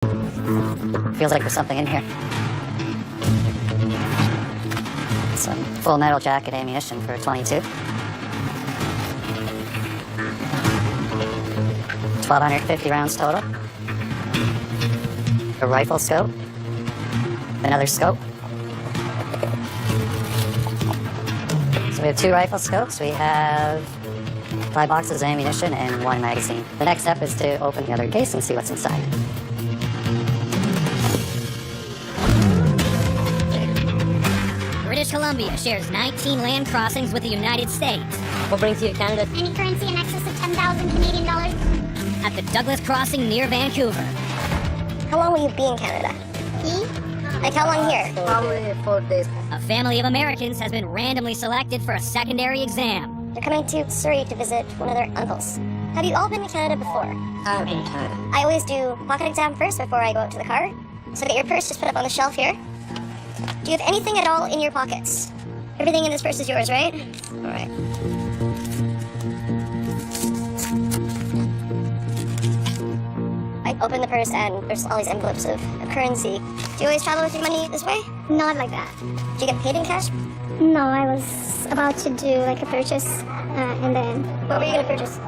Feels like there's something in here. Some full metal jacket ammunition for 22. 1,250 rounds total. A rifle scope. Another scope. So we have 2 rifle scopes. We have 5 boxes of ammunition and 1 magazine. The next step is to open the other case and see what's inside. British Columbia shares 19 land crossings with the United States. What brings you to Canada? Any currency in excess of 10,000 Canadian dollars. At the Douglas Crossing near Vancouver. How long will you be in Canada? Like how long here? Probably 4 days. A family of Americans has been randomly selected for a secondary exam. They're coming to Surrey to visit one of their uncles. Have you all been to Canada before? I've been to Canada. I always do pocket exam first before I go out to the car. So get your purse just put up on the shelf here. Do you have anything at all in your pockets? Everything in this purse is yours, right? All right. I open the purse and there's all these envelopes of currency. Do you always travel with your money this way? Not like that. Do you get paid in cash? No, I was about to do like a purchase, and then What were you gonna purchase?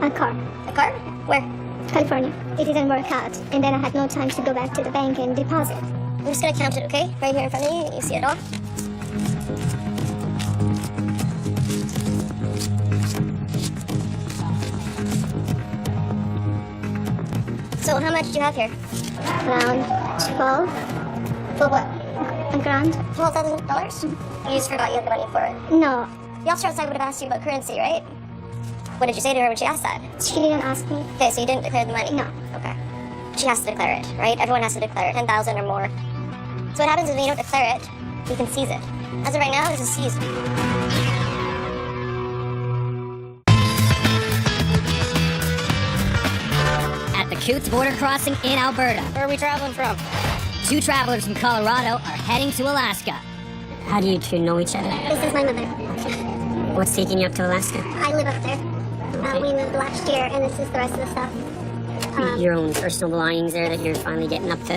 a car, A car? Where? California. It didn't work out, and then I had no time to go back to the bank and deposit. I'm just gonna count it, okay? Right here in front of you, you see it all? So how much do you have here? Around 12, For what? a grand. $12,000? You just forgot you had the money for it. No, The officer outside would have asked you about currency, right? What did you say to her when she asked that? she didn't ask me. Okay, so you didn't declare the money? No. Okay. She has to declare it, right? Everyone has to declare it, 10,000 or more. So what happens is when you don't declare it, you can seize it. As of right now, this is seized. At the Coots border crossing in Alberta. Where are we traveling from? 2 travelers from Colorado are heading to Alaska. How do you two know each other? This is my mother. What's taking you up to Alaska? I live up there. We moved last year, and this is the rest of the stuff. Your own personal belongings there that you're finally getting up to.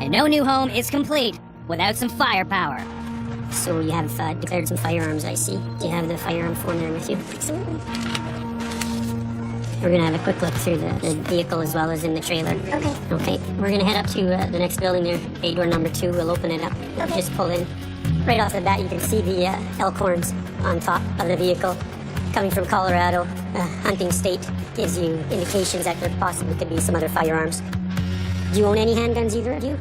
And no new home is complete without some firepower. So you have declared some firearms, I see. Do you have the firearm phone there with you? Absolutely. We're gonna have a quick look through the vehicle as well as in the trailer. Okay. Okay, we're gonna head up to the next building there, bay door number 2. We'll open it up. Okay. Just pull in. Right off the bat, you can see the elk horns on top of the vehicle. Coming from Colorado, hunting state, gives you indications that there possibly could be some other firearms. Do you own any handguns, either of you?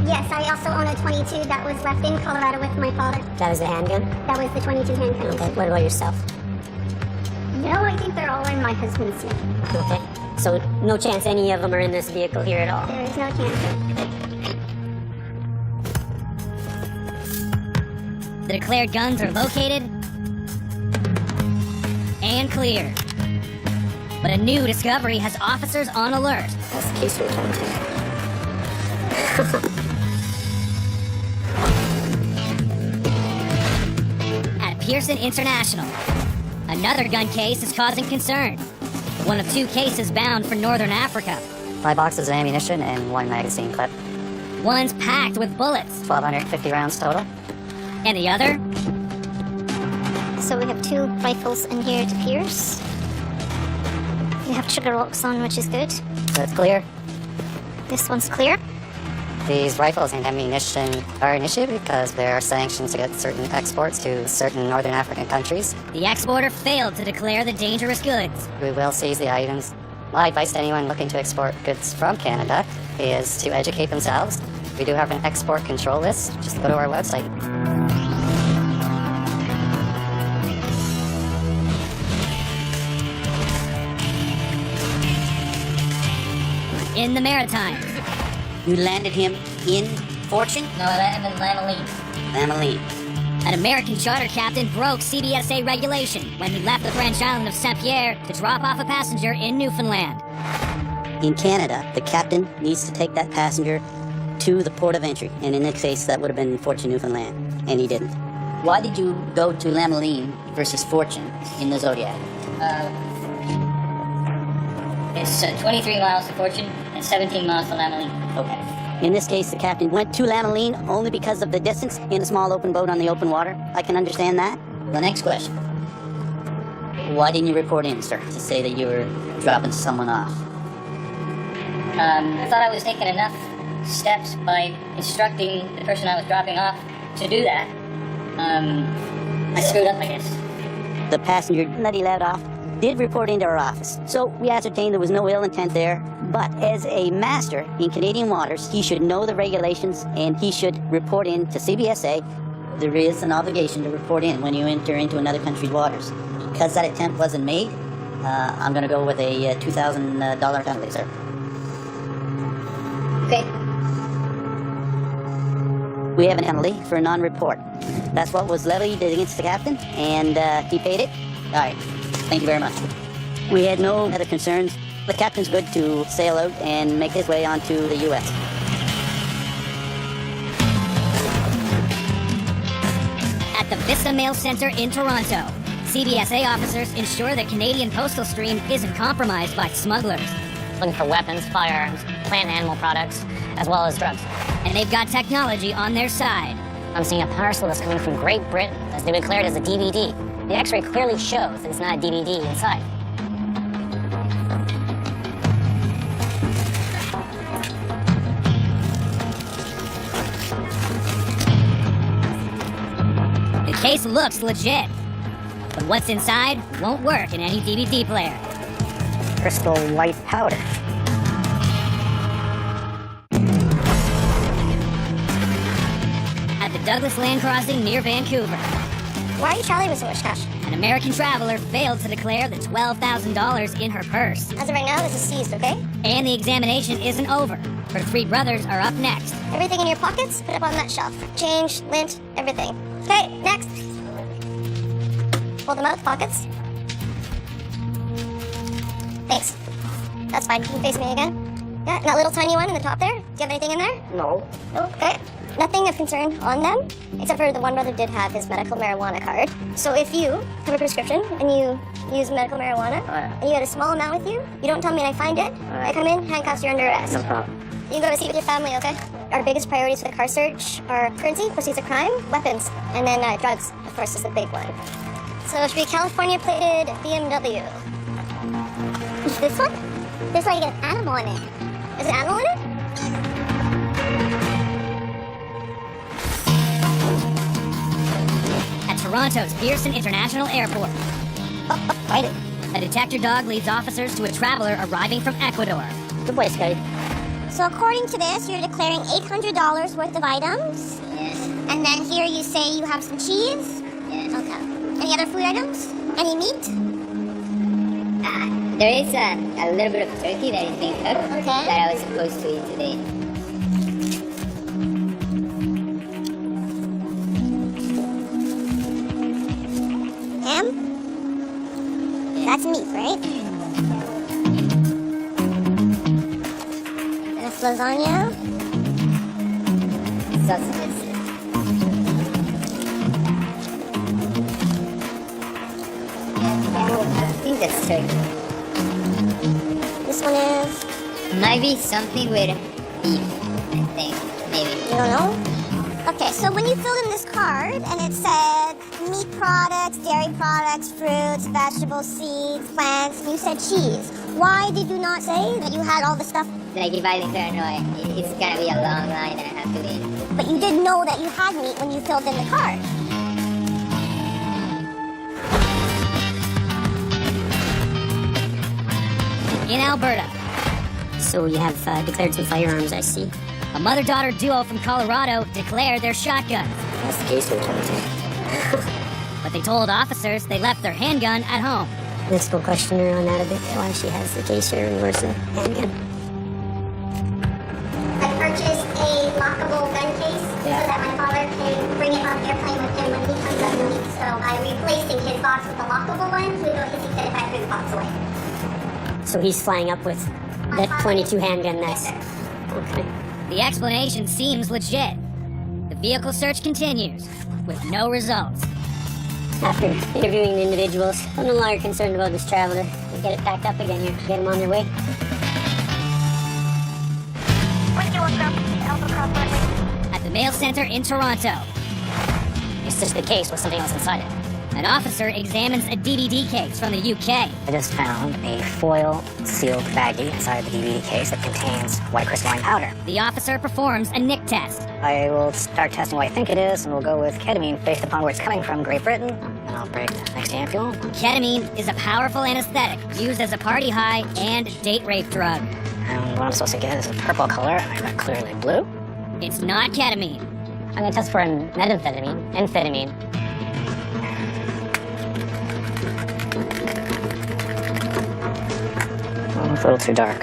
Yes, I also own a 22 that was left in Colorado with my father. That was the handgun? That was the 22 handgun. Okay, what about yourself? No, I think they're all in my husband's name. Okay, so no chance any of them are in this vehicle here at all? There is no chance. The declared guns are located and cleared. But a new discovery has officers on alert. That's the case we're talking to. At Pearson International, another gun case is causing concern. One of 2 cases bound for Northern Africa. 5 boxes of ammunition and 1 magazine clip. One's packed with bullets, 1,250 rounds total. and the other So we have 2 rifles in here to pierce. We have trigger locks on, which is good. So it's clear. This one's clear. These rifles and ammunition are an issue because there are sanctions against certain exports to certain Northern African countries. the exporter failed to declare the dangerous goods. We will seize the items. My advice to anyone looking to export goods from Canada is to educate themselves. We do have an export control list. Just go to our website. In the Maritimes, You landed him in Fortune? No, I landed in Lamaline. Lamaline. an American charter captain broke CBSA regulation when he left the French island of Saint-Pierre to drop off a passenger in Newfoundland. In Canada, the captain needs to take that passenger to the port of entry. And in this case, that would have been Fortune, Newfoundland. And he didn't. Why did you go to Lamaline versus Fortune in the Zodiac? It's 23 miles to Fortune and 17 miles to Lamoline. Okay. In this case, the captain went to Lamoline only because of the distance in a small open boat on the open water. I can understand that. The next question. Why didn't you report in, sir, to say that you were dropping someone off? I thought I was taking enough steps by instructing the person I was dropping off to do that. I screwed up, I guess. The passenger that he let off did report into our office. So we ascertained there was no ill intent there, but as a master in Canadian waters, he should know the regulations and he should report in to CBSA. There is an obligation to report in when you enter into another country's waters. Because that attempt wasn't made, I'm going to go with a $2,000 penalty, sir. Okay. We have an penalty for a non-report. That's what was levied against the captain, and he paid it. All right. Thank you very much. We had no other concerns. The captain's good to sail out and make his way onto the U.S. At the Vista Mail Center in Toronto, CBSA officers ensure the Canadian postal stream isn't compromised by smugglers. Looking for weapons, firearms, plant and animal products, as well as drugs. And they've got technology on their side. I'm seeing a parcel that's coming from Great Britain that's been declared as a DVD. The X-ray clearly shows that it's not a DVD inside. The case looks legit, but what's inside won't work in any DVD player. Crystal white powder. At the Douglas Land Crossing near Vancouver, Why are you traveling with so much cash? an American traveler failed to declare the $12,000 in her purse. As of right now, this is seized, okay? And the examination isn't over. Her three brothers are up next. Everything in your pockets, put up on that shelf. Change, lint, everything. Okay, next. Hold them out, pockets. Thanks. That's fine. Can you face me again? Yeah, that little tiny one in the top there? Do you have anything in there? No. Okay. Nothing of concern on them, except for the one brother did have his medical marijuana card. So if you have a prescription and you use medical marijuana, and you had a small amount with you, you don't tell me and I find it, I come in, handcuffs, you're under arrest. No problem. You can go to seat with your family, okay? Our biggest priorities for the car search are currency, proceeds of crime, weapons, and then drugs, of course, is the big one. So it should be California plated BMW. This one? This one, you get an animal in it. Is an animal in it? At Toronto's Pearson International Airport, Fight it. a detector dog leads officers to a traveler arriving from Ecuador. Good boy, Scotty. So according to this, you're declaring $800 worth of items. Yes. And then here you say you have some cheese. Yes. Okay. Any other food items? Any meat? There is a little bit of turkey that is being cooked Okay. that I was supposed to eat today. Ham? That's meat, right? That's lasagna. Sausages. I think that's turkey. This one is, Might be something with beef, I think. Maybe. you don't know? Okay, so when you filled in this card and it said meat products, dairy products, fruits, vegetables, seeds, plants, you said cheese. Why did you not say that you had all the stuff? Like if I declare no, it's gonna be a long line that I have to wait. But you didn't know that you had meat when you filled in the card. In Alberta, So you have declared some firearms, I see. a mother-daughter duo from Colorado declared their shotguns, That's the case we're talking to. but they told officers they left their handgun at home. Let's go question her on that a bit, why she has the case here and where's the handgun. I purchased a lockable gun case so that my father can bring it on airplane with him when he comes up to me. So I'm replacing his box with the lockable one so because he said if I threw the box away. So he's flying up with that .22 handgun, that's... Okay. The explanation seems legit. The vehicle search continues, with no results. After interviewing the individuals, I'm no longer concerned about this traveler. We'll get it packed up again here. Get them on their way. At the mail center in Toronto, It's just the case with something else inside it. an officer examines a DVD case from the UK. I just found a foil sealed baggie inside the DVD case that contains white crystalline powder. The officer performs a NIC test. I will start testing what I think it is, and we'll go with ketamine based upon where it's coming from, Great Britain. And I'll break the next ampule. Ketamine is a powerful anesthetic used as a party high and date rape drug. And what I'm supposed to get is a purple color. I got clearly blue. It's not ketamine. I'm gonna test for amphetamine. Oh, it's a little too dark.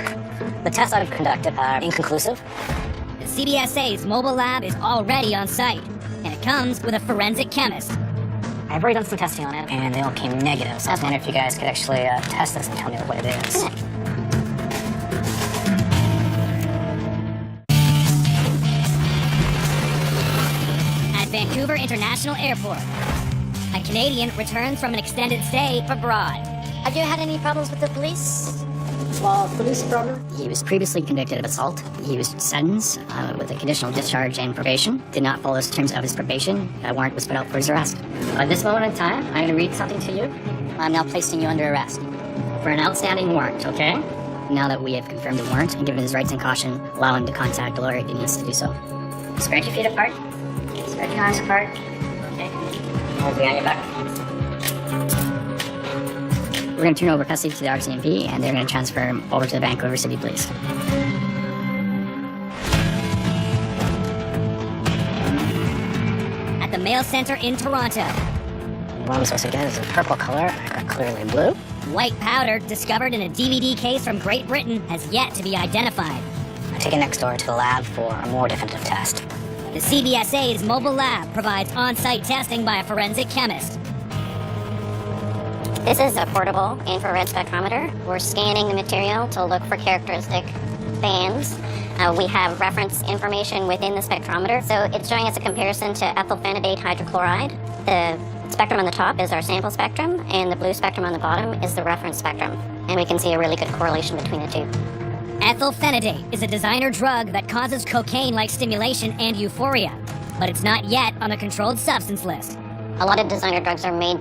The tests I've conducted are inconclusive. The CBSA's mobile lab is already on site, and it comes with a forensic chemist. I've already done some testing on it, and they all came negative. So I was wondering if you guys could actually test this and tell me what it is. At Vancouver International Airport, a Canadian returns from an extended stay abroad. Have you had any problems with the police? Small police problem. He was previously convicted of assault. He was sentenced with a conditional discharge and probation. Did not follow the terms of his probation. A warrant was put out for his arrest. At this moment in time, I'm going to read something to you. I'm now placing you under arrest for an outstanding warrant, okay? Now that we have confirmed the warrant and given his rights and caution, allow him to contact the lawyer if he needs to do so. Spread your feet apart. Spread your arms apart. Okay. Hold behind your back. We're going to turn over custody to the RCMP, and they're going to transfer him over to the Vancouver City Police. At the mail center in Toronto, What I'm supposed to get is a purple color. I got clearly blue. white powder discovered in a DVD case from Great Britain has yet to be identified. I take it next door to the lab for a more definitive test. The CBSA's mobile lab provides on-site testing by a forensic chemist. This is a portable infrared spectrometer. We're scanning the material to look for characteristic bands. We have reference information within the spectrometer, so it's showing us a comparison to ethylphenidate hydrochloride. The spectrum on the top is our sample spectrum, and the blue spectrum on the bottom is the reference spectrum. And we can see a really good correlation between the two. Ethylphenidate is a designer drug that causes cocaine-like stimulation and euphoria, but it's not yet on the controlled substance list. A lot of designer drugs are made